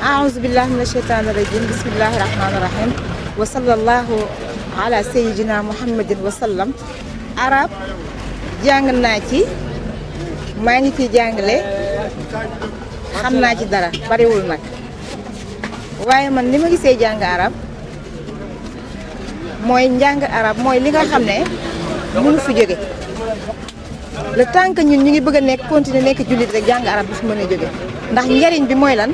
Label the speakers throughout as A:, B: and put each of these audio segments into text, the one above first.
A: أعوذ بالله من الشيطان الرجيم بسم الله الرحمن الرحيم وصلى الله على سيدنا محمد وسلم arab jàng naa ci maa ngi ciy jàngale xam naa ci dara bariwul nag waaye man li ma gisee jàng arab mooy njàng arab mooy li nga xam ne mënu fi jóge le temps que ñun ñu ngi bëgg a nekk continuer nekk jullit rek jàng arab du fi mën a jóge ndax njariñ bi mooy lan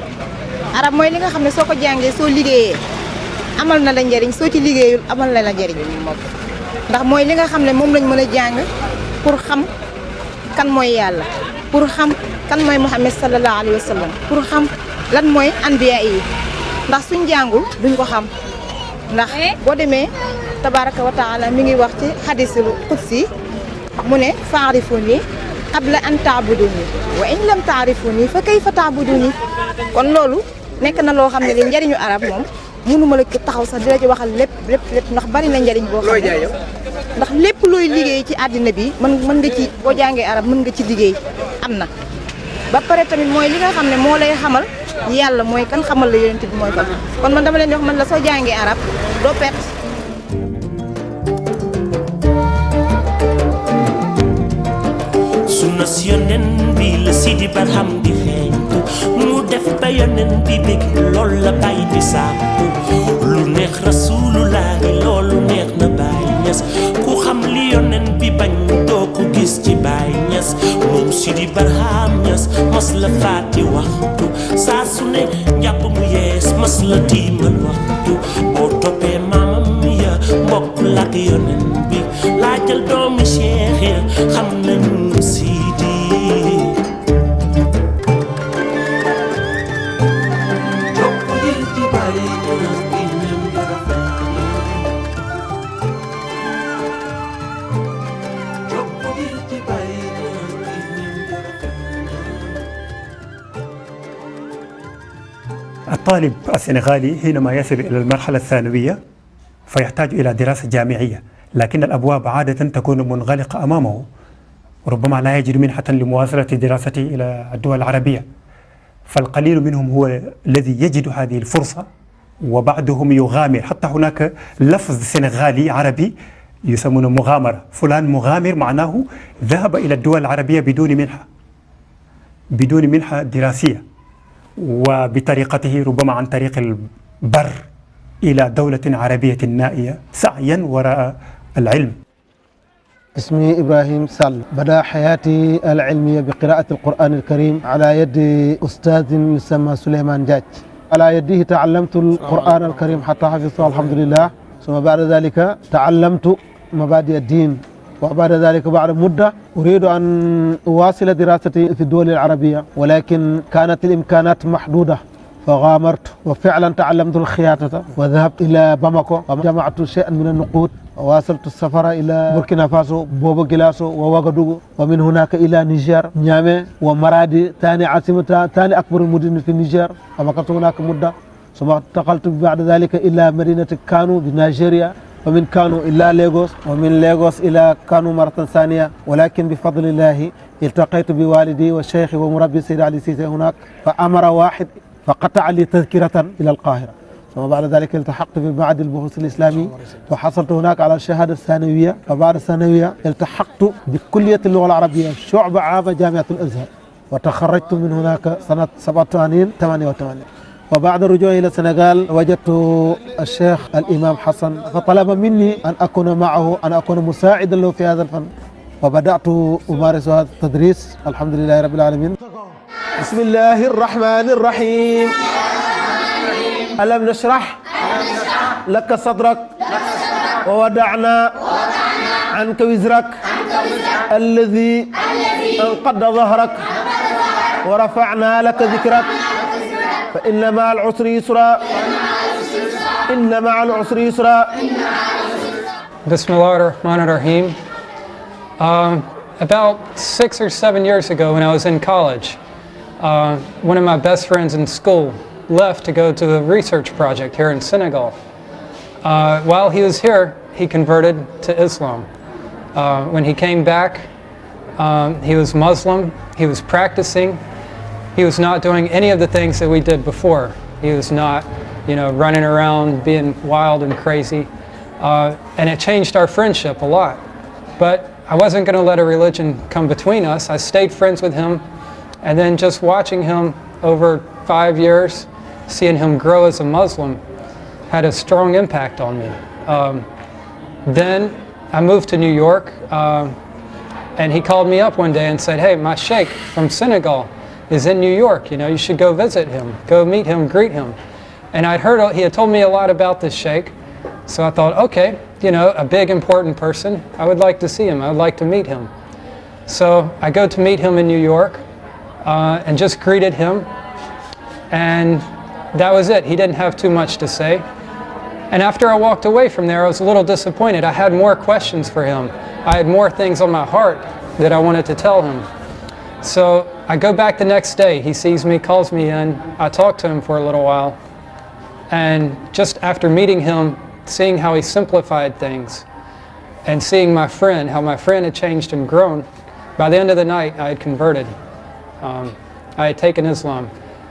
A: arab mooy li nga xam ne soo ko jàngee soo liggéeyee amal na la njariñ soo ci liggéeyul amal na la njariñ ndax mooy li nga xam ne moom lañ mën a jàng pour xam kan mooy yàlla pour xam kan mooy Muhammad sallallahu alayhi wa sallam pour xam lan mooy anbiya yi ndax suñ jàngul duñ ko xam ndax boo demee tabaraka wa taala mi ngi wax ci hadisul qudsi mu ne fa'rifuni qabla an ta'buduni wa in lam ta'rifuni fa kayfa ta'buduni kon loolu nekk na loo xam ne li njariñu arab moom mënuma la ko taxaw sax di la ci waxal lépp ndax bari na njariñ boo xam ne ndax lépp looy liggéey ci àddina bi mën nga ci boo jàngee arab mën nga ci liggéey am na ba pare tamit mooy li nga xam ne moo lay xamal yàlla mooy kan xamal la yonent bi mooy kan kon man dama leen di wax man la soo jàngee arab doo perte
B: sunna si yonen bi la Sidi Barham di xeeñtu mu def ba yonen bi bég lool la bàyyi di sàkku lu neex rasulullahi loolu neex na Baay Ñas ku xam li yonen bi bañ doo ko gis ci Baay Ñas moom Sidi Barham Ñas mas la faati waxtu saa su ne njàpp mu yees mas la tiimal waxtu boo toppee maamam ya mbokk lak yonen bi laajal doomi Cheikh ya xam nañu Sidi
C: الطالب السنغالي حينما يصل إلى المرحلة الثانوية فيحتاج إلى دراسة جامعية، لكن الأبواب عادة تكون منغلقة أمامه، ربما لا يجد منحة لمواصلة دراسته إلى الدول العربية، فالقليل منهم هو الذي يجد هذه الفرصة وبعضهم يغامر. حتى هناك لفظ سنغالي عربي يسمونه مغامرة، فلان مغامر معناه ذهب إلى الدول العربية بدون منحة دراسية، وبطريقته ربما عن طريق البر إلى دولة عربية نائية سعيا وراء العلم.
D: اسمي إبراهيم سال. بدأ حياتي العلمية بقراءة القرآن الكريم على يد أستاذ يسمى سليمان جاج، على يده تعلمت القرآن الكريم حتى حفظته الحمد لله، ثم بعد ذلك تعلمت مبادئ الدين، وبعد ذلك بعد مدة أريد أن أواصل دراستي في الدول العربية، ولكن كانت الإمكانات محدودة فغامرت وفعلا تعلمت الخياطة وذهبت إلى باماكو وجمعت شيئا من النقود وواصلت السفر إلى بوركينا فاسو بوبو جلاسو وواغادوغو، ومن هناك إلى نيجر نيامي ومرادي ثاني عاصمة ثاني أكبر المدن في النيجر، ومكثت هناك مدة، ثم انتقلت بعد ذلك إلى مدينة كانو بنيجيريا، ومن كانو إلى ليغوس، ومن ليغوس إلى كانو مرة ثانية، ولكن بفضل الله التقيت بوالدي والشيخ ومربي السيد علي سيسي هناك، فأمر واحد فقطع لي تذكرة إلى القاهرة، ثم بعد ذلك التحقت في معهد البحوث الإسلامي وحصلت هناك على الشهادة الثانوية، وبعد الثانوية التحقت بكلية اللغة العربية شعبة عامة جامعة الأزهر، وتخرجت من هناك سنة 88. وبعد رجوعي إلى السنغال وجدت الشيخ الإمام حسن فطلب مني أن أكون معه، أن أكون مساعدا له في هذا الفن، وبدأت أمارس هذا التدريس الحمد لله رب العالمين. بسم الله الرحمن الرحيم. ألم نشرح لك صدرك ووضعنا عنك وزرك الذي انقض ظهرك ورفعنا لك ذكرك فإن مع العسر يسرا إن مع العسر يسرا.
E: Bismillah ar-Rahman ar-Rahim. About 6 or 7 years ago when I was in college, one of my best friends in school left to go to the research project here in Senegal. While he was here, he converted to Islam. When he came back, he was Muslim, he was practicing, he was not doing any of the things that we did before. He was not, running around being wild and crazy. And it changed our friendship a lot. But I wasn't going to let a religion come between us. I stayed friends with him. And then just watching him over 5 years, seeing him grow as a Muslim, had a strong impact on me. Then I moved to New York, and he called me up one day and said, "Hey, my sheikh from Senegal is in New York. You should go visit him, go meet him, greet him." And I'd heard, he had told me a lot about this sheikh, so I thought, okay, a big important person, I would like to see him, I would like to meet him. So I go to meet him in New York, and just greeted him, and that was it. He didn't have too much to say. And after I walked away from there, I was a little disappointed. I had more questions for him. I had more things on my heart that I wanted to tell him. So I go back the next day. He sees me, calls me in. I talk to him for a little while. And just after meeting him, seeing how he simplified things, and seeing my friend, how my friend had changed and grown, by the end of the night, I had converted. I had taken Islam.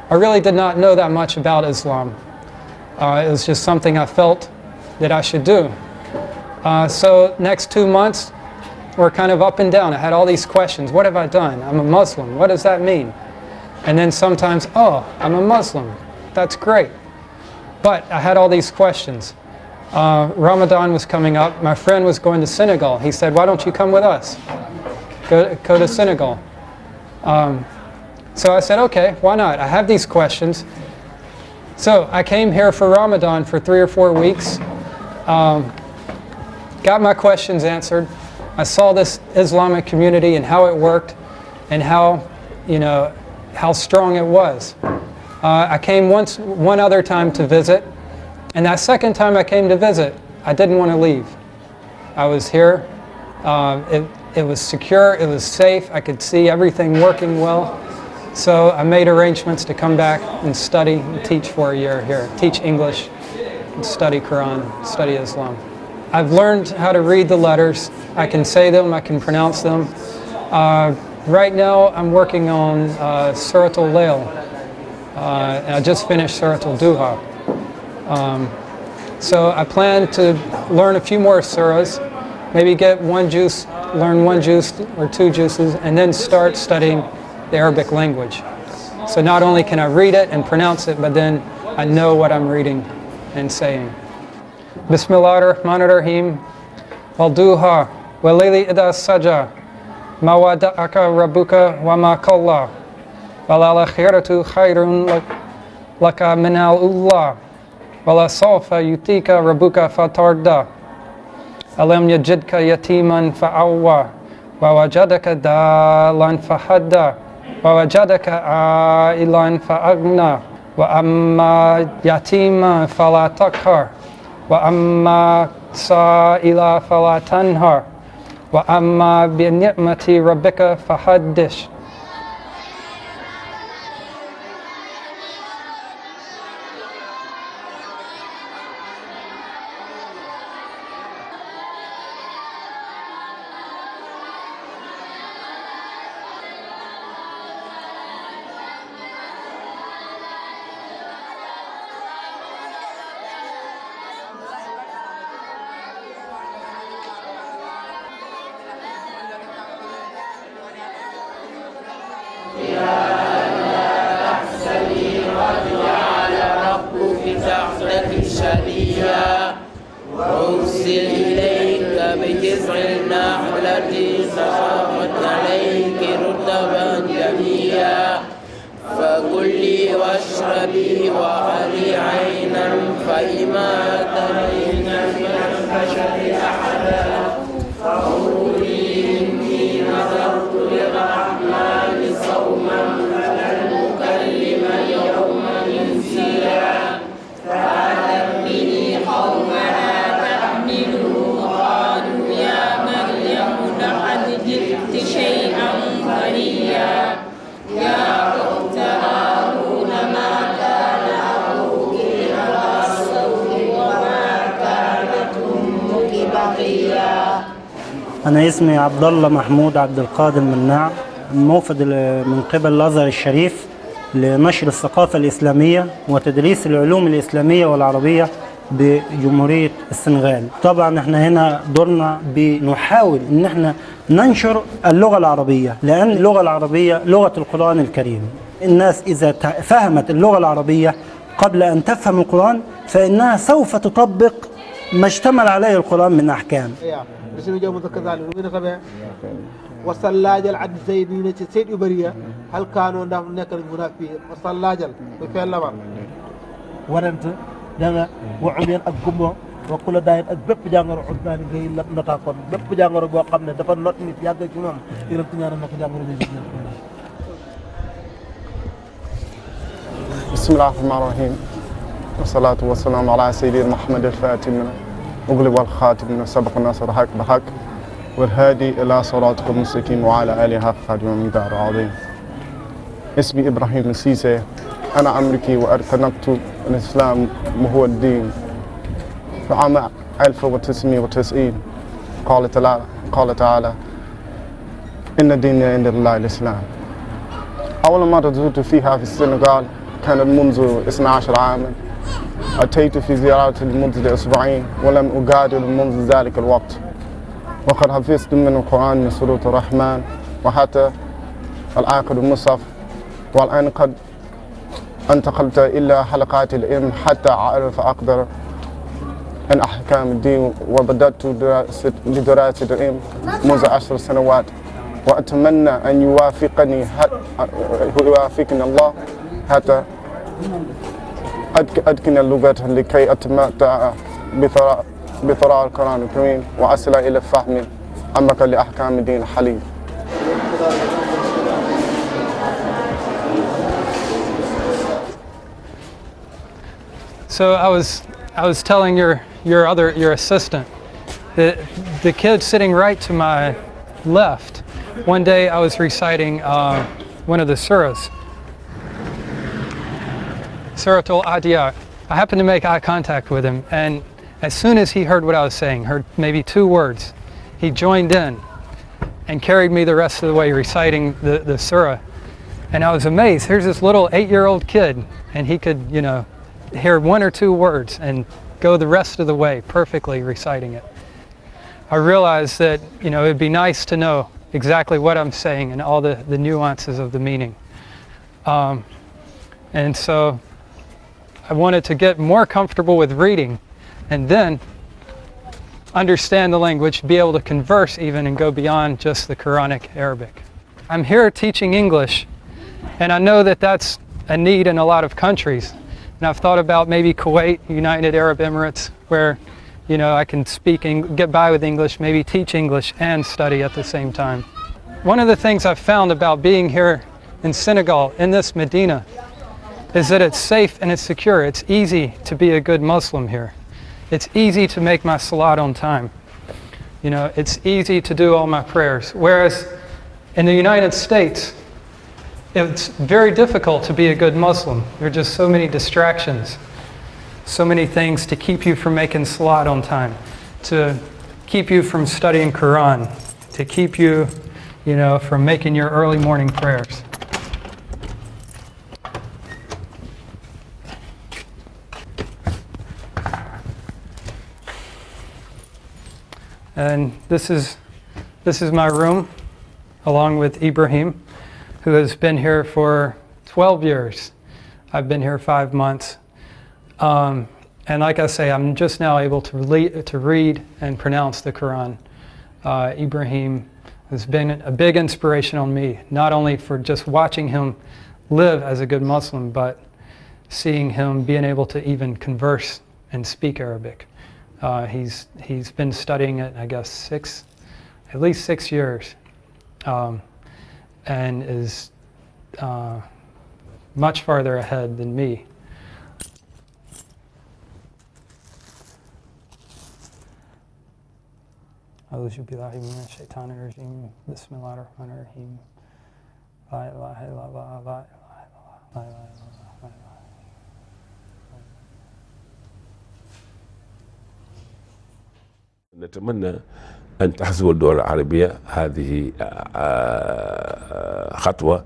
E: I really did not know that much about Islam. It was just something I felt that I should do. So next 2 months were kind of up and down. I had all these questions. What have I done? I'm a Muslim. What does that mean? And then sometimes, oh, I'm a Muslim. That's great. But I had all these questions. Ramadan was coming up. My friend was going to Senegal. He said, "Why don't you come with us? Go to Senegal." So I said, okay, why not? I have these questions. So I came here for Ramadan for 3 or 4 weeks, got my questions answered. I saw this Islamic community and how it worked and how strong it was. I came one other time to visit, and that second time I came to visit, I didn't want to leave. I was here. It was secure, it was safe, I could see everything working well. So I made arrangements to come back and study and teach for a year here, teach English, and study Quran, study Islam. I've learned how to read the letters. I can say them, I can pronounce them. Right now I'm working on Surat al-Layl. And I just finished Surat al-Duha. So I plan to learn a few more surahs, maybe get learn one juice or 2 juices, and then start studying the Arabic language. So not only can I read it and pronounce it, but then I know what I'm reading and saying. Bismillahir Rahmanir Rahim. Wal-duha wal-layli idha saja ma wada'aka rabbuka wa ma qalla wal-akhiratu khayrun laka min al-ula wala sawfa yutika rabbuka fatarda alam yajidka yatiman fa'awwa wa wajadaka dalan fahadda wa wajadaka ailan fa'agna wa amma yatima fala taqhar wa amma sa'ila fala tanhar wa amma bi ni'mati rabbika fahaddish.
F: وأرسل إليك بجذع النخلة سقطت عليك رطبا جنيا فكلي واشربي وقري عينا فإما ترين من البشر أحدا فقولي إني نذرت للرحمن صوما فلن أكلم اليوم إنسيا فأتبني قومها تحمله قالوا يا مريم لقد جئت شيئا فريا يا أخت هارون ما كان أبوك امرأ سوء وما كانت أمك بغيا.
G: أنا اسمي عبد الله محمود عبد القادر مناع، موفد من قبل الأزهر الشريف. لنشر الثقافة الإسلامية وتدريس العلوم الإسلامية والعربية بجمهورية السنغال. طبعا احنا هنا دورنا بنحاول ان احنا ننشر اللغة العربية، لأن اللغة العربية لغة القرآن الكريم. الناس إذا فهمت اللغة العربية قبل أن تفهم القرآن فإنها سوف تطبق ما اشتمل عليه القرآن من أحكام.
D: وصلاجل عد زيدين سيد إبرية هل كانوا دام نكر منافي وصلاجل بفعل لبر ورنت دعنا وعمين أقوم وكل داين أجبب جانغر عدنان جاي نتاكون بب جانغر بوقمنا دفن نتني في هذا الجنوم يرتني نك جانغر
H: بسم الله الرحمن الرحيم والصلاة والسلام على سيدنا محمد الفاتح من أغلب والخاتم من سبق الناصر حق بحق والهادي إلى صراطك المستقيم وعلى آله حق قدر ومقدار عظيم. اسمي إبراهيم السيسي، أنا أمريكي وأرتنقت الإسلام وهو الدين في عام 1990. قال تعالى إن الدين عند الله الإسلام. أول مرة زرت فيها في السنغال كانت منذ 12 عاما. أتيت في زيارة لمدة أسبوعين ولم أغادر منذ ذلك الوقت، وقد حفظت من القرآن من سورة الرحمن وحتى الآخر المصحف، والآن قد انتقلت إلى حلقات العلم حتى أعرف أقدر عن أحكام الدين، وبدأت بدراسة العلم منذ 10 سنوات، وأتمنى أن يوافقني الله حتى أتقن اللغة لكي أتمتع بثراء القرآن الكريم وأصل إلى فهم عمق لأحكام الدين الحليم.
E: So I was telling your assistant that the kid sitting right to my left, one day I was reciting one of the surahs, Surah Al-Adiyat. I happened to make eye contact with him, and as soon as he heard what I was saying, heard maybe 2 words, he joined in and carried me the rest of the way reciting the surah. And I was amazed. Here's this little 8-year-old kid, and he could, hear 1 or 2 words and go the rest of the way perfectly reciting it. I realized that, it'd be nice to know exactly what I'm saying and all the nuances of the meaning. And so I wanted to get more comfortable with reading and then understand the language, be able to converse even and go beyond just the Quranic Arabic. I'm here teaching English, and I know that that's a need in a lot of countries. And I've thought about maybe Kuwait, United Arab Emirates, where I can speak and get by with English, maybe teach English and study at the same time. One of the things I've found about being here in Senegal, in this Medina, is that it's safe and it's secure. It's easy to be a good Muslim here. It's easy to make my salat on time. It's easy to do all my prayers. Whereas in the United States, it's very difficult to be a good Muslim. There are just so many distractions, so many things to keep you from making salat on time, to keep you from studying Quran, to keep you, from making your early morning prayers. And this is my room, along with Ibrahim, who has been here for 12 years. I've been here 5 months. And like I say, I'm just now able to read and pronounce the Quran. Ibrahim has been a big inspiration on me, not only for just watching him live as a good Muslim, but seeing him being able to even converse and speak Arabic. He's been studying it, I guess, at least 6 years, and is much farther ahead than me. أعوذ بالله من الشيطان الرجيم بسم الله الرحمن الرحيم لا إله إلا الله لا إله إلا الله لا إله إلا الله لا إله إلا الله.
I: نتمنى أن تحسب الدول العربية هذه خطوة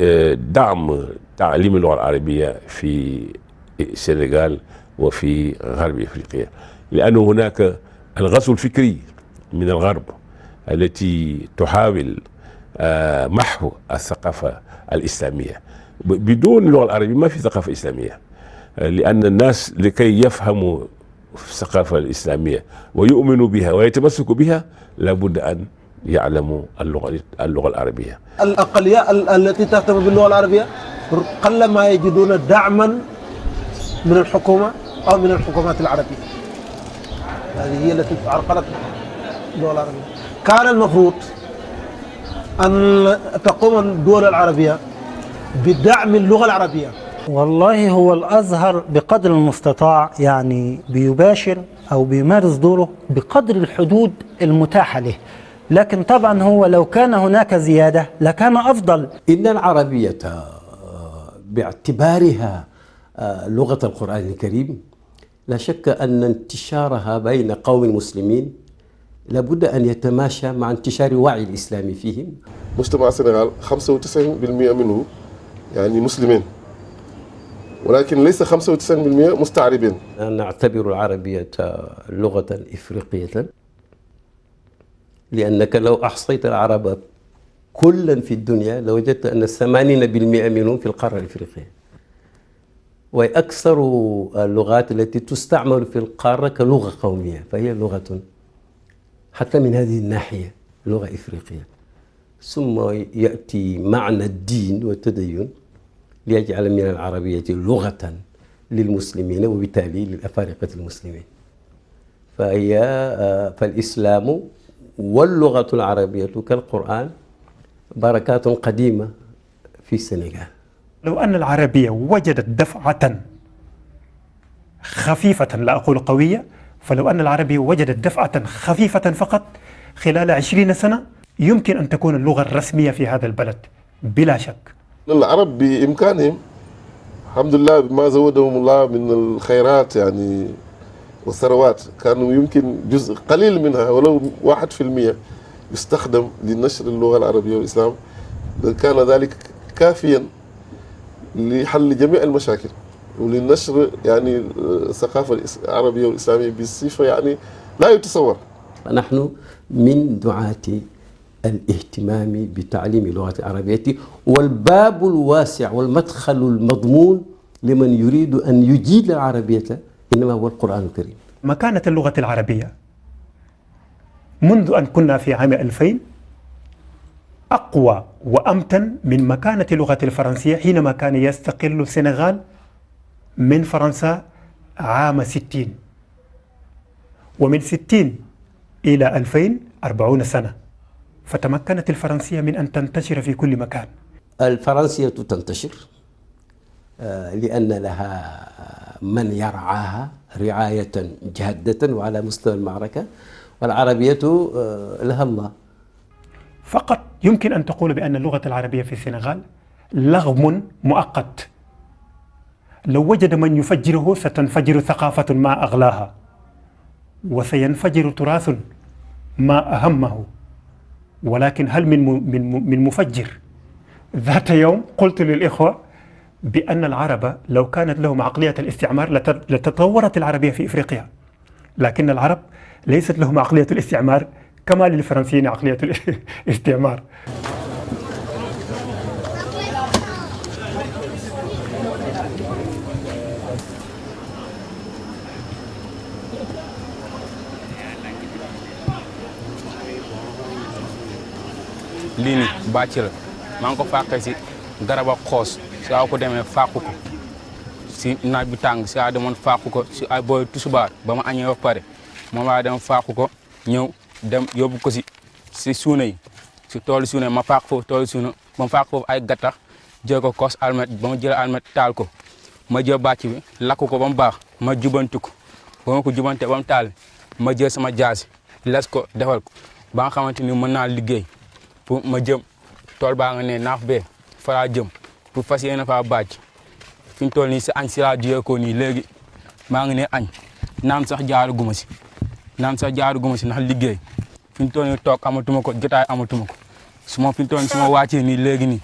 I: لدعم تعليم اللغة العربية في السنغال وفي غرب إفريقيا، لأن هناك الغزو الفكري من الغرب التي تحاول محو الثقافة الإسلامية. بدون اللغة العربية ما في ثقافة إسلامية، لأن الناس لكي يفهموا الثقافة الإسلامية ويؤمنوا بها ويتمسكوا بها لابد أن يعلموا اللغة العربية.
D: الأقلية التي تهتم باللغة العربية قلما يجدون دعما من الحكومة أو من الحكومات العربية. هذه هي التي عرقلت اللغة العربية. كان المفروض أن تقوم الدول العربية بدعم اللغة العربية.
G: والله هو الأزهر بقدر المستطاع يعني بيباشر أو بيمارس دوره بقدر الحدود المتاحة له، لكن طبعا هو لو كان هناك زيادة لكان أفضل.
J: إن العربية باعتبارها لغة القرآن الكريم لا شك أن انتشارها بين قوم مسلمين لابد أن يتماشى مع انتشار وعي الإسلام فيهم.
K: مجتمع السنغال 95% منه يعني مسلمين، ولكن ليس 95% مستعربين.
J: نعتبر العربية لغة إفريقية، لأنك لو أحصيت العرب كلا في الدنيا لوجدت أن 80% منهم في القارة الإفريقية، وأكثر اللغات التي تستعمل في القارة كلغة قومية، فهي لغة حتى من هذه الناحية لغة إفريقية. ثم يأتي معنى الدين والتدين ليجعل من العربية لغة للمسلمين وبالتالي للأفارقة المسلمين. فالإسلام واللغة العربية كالقرآن بركات قديمة في السنغال.
C: لو أن العربية وجدت دفعة خفيفة، لا أقول قوية، فلو أن العربية وجدت دفعة خفيفة فقط خلال 20 سنة يمكن أن تكون اللغة الرسمية في هذا البلد بلا شك.
K: العرب بإمكانهم الحمد لله بما زودهم الله من الخيرات يعني والثروات، كانوا يمكن جزء قليل منها ولو 1% يستخدم لنشر اللغة العربية والإسلام، كان ذلك كافيا لحل جميع المشاكل وللنشر يعني الثقافة العربية والإسلامية بصفة يعني لا يتصور.
J: نحن من دعاة الاهتمام بتعليم اللغة العربية، والباب الواسع والمدخل المضمون لمن يريد أن يجيد العربية إنما هو القرآن الكريم.
C: مكانة اللغة العربية منذ أن كنا في عام 2000 أقوى وأمتن من مكانة اللغة الفرنسية حينما كان يستقل السنغال من فرنسا عام 60، ومن 60 إلى 2000 40 سنة، فتمكنت الفرنسية من أن تنتشر في كل مكان.
J: الفرنسية تنتشر لأن لها من يرعاها رعاية جادة وعلى مستوى المعركة، والعربية لها الله.
C: فقط يمكن أن تقول بأن اللغة العربية في السنغال لغم مؤقت، لو وجد من يفجره ستنفجر ثقافة ما أغلاها، وسينفجر تراث ما أهمه. ولكن هل من مفجر؟ ذات يوم قلت للإخوة بأن العرب لو كانت لهم عقلية الاستعمار لتطورت العربية في إفريقيا، لكن العرب ليست لهم عقلية الاستعمار كما للفرنسيين عقلية الاستعمار.
L: lii nii bàcc la maa ngi ko fàqee si garaba xoos si aw ko demee fàqu ko si naaj bi tàng si a demoon fàqu ko si ay booy tusubaar ba ma añee ba pare moom laa dem fàqu ko ñëw dem yóbbu ko si suuna yi si toolu suuna yi ma fàq foofu toolu suuna ba ma fàq foofu ay gattax jël ko kos almet ba ma jël almet taal ko ma jël bàcc bi lakk ko ba mu baax ma jubanti ko ba ma ko jubante ba mu taal ma jël sama jaasi les ko defal ko ba nga xamante ni mën naa liggéey pour ma jëm tool baa nga ne naaf bee fa laa jëm pour fas yéene faa bàcc fi ñu toll nii si añ si laa jiyee ko nii léegi maa ngi ne añ naan sax jaaru guma si ndax liggéey fi ñu toll nii toog amatuma ko jotaay amatuma ko su ma fi toon su ma wàccee nii léegi nii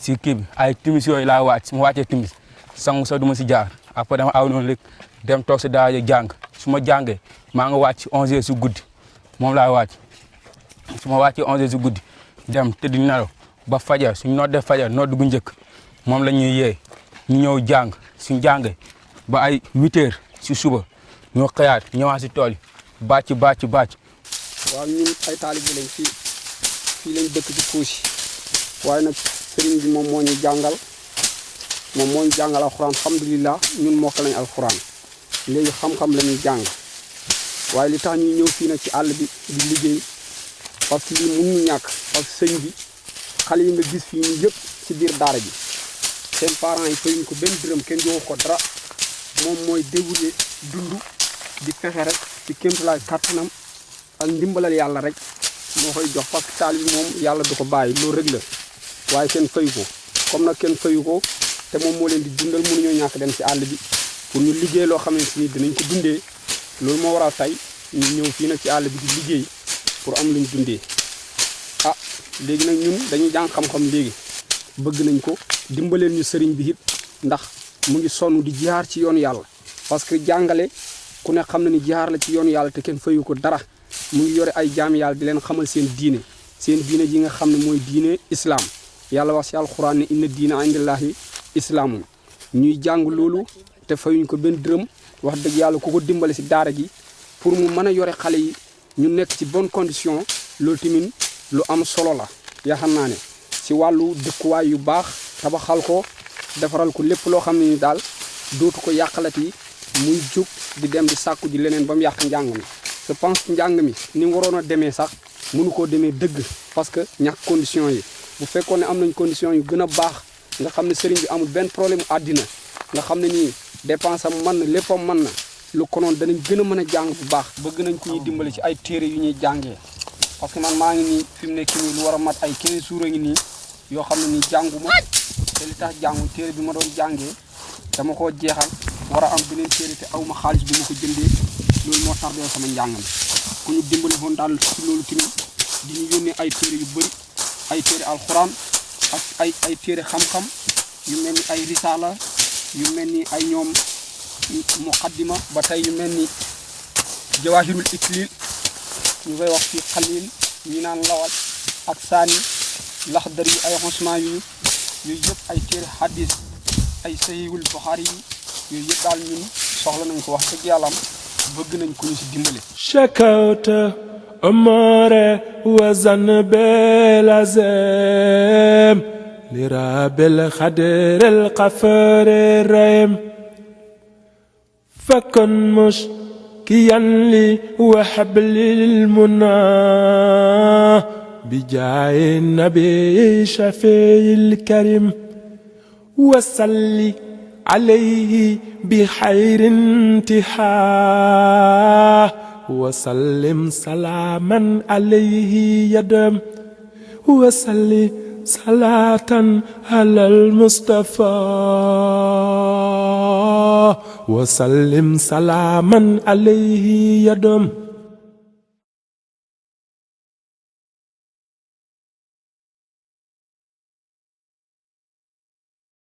L: si kii bi ay timis yooyu laa wàcc su ma wàccee timis sangu sax du ma si jaar après dama aw noonu léegi dem toog si daara jàng su ma jàngee maa nga wàcc 11h si guddi moom laa wàcc su ma wàccee 11h si guddi dem tëdd nelaw ba fajar suñ noddee fajar nodd gu njëkk moom la ñuy yee ñu ñëw jàng suñ jàngee ba ay 8h si suba ñoo xëyaat ñëwaat si tool yi bàcc.
M: waaw ñun ay taalibe lañ fii lañ dëkk ci Kossy waaye nag sëriñ bi moom moo ñu jàngal alxuraan alhamdulilah ñun mokk lañ alxuraan léegi xam-xam la ñuy jàng waaye li tax ñuy ñëw fii nag ci àll bi di liggéey parce que lii mënuñu ñàkk parce que sëñ bi xale yi nga gis fii nii yëpp ci biir daara ji seen parents yi fayuñ ko benn dërëm kenn joxu ko dara moom mooy débrouiller dund di fexe rek ci kéemtulaay kàttanam ak ndimbalal yàlla rek moo koy jox parce que taalibe bi moom yàlla du ko bàyyi loolu rek la waaye kenn fayu ko comme nag kenn fayu ko te moom moo leen di dundal mënuñoo ñàkk dem ci àll bi pour ñu liggéey loo xamante ni dinañ ko dundee loolu moo waral tey ñu ñëw fii nag ci àll bi di liggéey pour am luñ dundee ah léegi nag ñun dañuy jàng xam-xam léegi bëgg nañ ko dimbaleen ñu sëriñ bi it ndax mu ngi sonn di jihaar ci yoonu yàlla parce que jàngale ku ne xam na ni jihaar la ci yoonu yàlla te kenn fayu ko dara mu ngi yore ay jaam yàlla di leen xamal seen diine ji nga xam ne mooy diine islam yàlla wax si alxuraan ne inna diina indallahi islaamun ñuy jàng loolu te fayuñ ko benn dërëm wax dëgg yàlla ku ko dimbale si daara ji pour mu mën a yore xale yi ñu nekk ci bonne condition loolu tamit lu am solo la yaakaar naa ne si wàllu dëkkuwaay yu baax tabaxal ko defaral ko lépp loo xam ne ni daal dootu ko yàqalati muy jóg di dem di sàkku ji leneen ba mu yàq njàng mi je pense njàng mi ni mu waroon a demee sax mënu koo demee dëgg parce que ñàkk condition yi bu fekkoon ne am nañ condition yu gën a baax nga xam ne sëriñ bi amul benn problème àddina nga xam ne nii dépense am mën na léppam mën na lu konoon danañ gën a mën a jàng bu baax bëgg nañ ku ñuy dimbali ci ay téere yu ñuy jàngee parce que man maa ngi nii fi mu nekk nii lu war a mat ay 15 jours a ngi nii yoo xam ne nii jànguma te li tax jàngu téere bi ma doon jàngee dama koo jeexal war a am beneen téere te aw ma xaalis bi ma ko jëndee loolu moo tardé sama njàng mi ku ñu dimbali woon daal ci loolu tamit di ñu yónnee ay téere yu bëri ay téere alxuraan ak ay téere xam-xam yu mel ni ay risaala yu mel ni ay ñoom muqaddima ba tey yu mel ni jawaahirul iklil ñu koy wax ci xalil ñi naan lawal ak saani laxdar yi ay xosma yooyu yëpp ay téere hadis ay sahihul buxaari yi yooyu yëpp daal ñun soxla nañ ko wax dëgg yàlla am bëgg nañ ko ñu si dimbale
N: shakawta umara wa zanbil azam li rabil xadir al qafar rahim fakun mushkiyan li wa hablil muna بجاه النبي شفيع الكريم وصلي عليه بخير انتهاء وسلم سلاما عليه يدم وصلي صلاة على المصطفى وسلم سلاما عليه يدم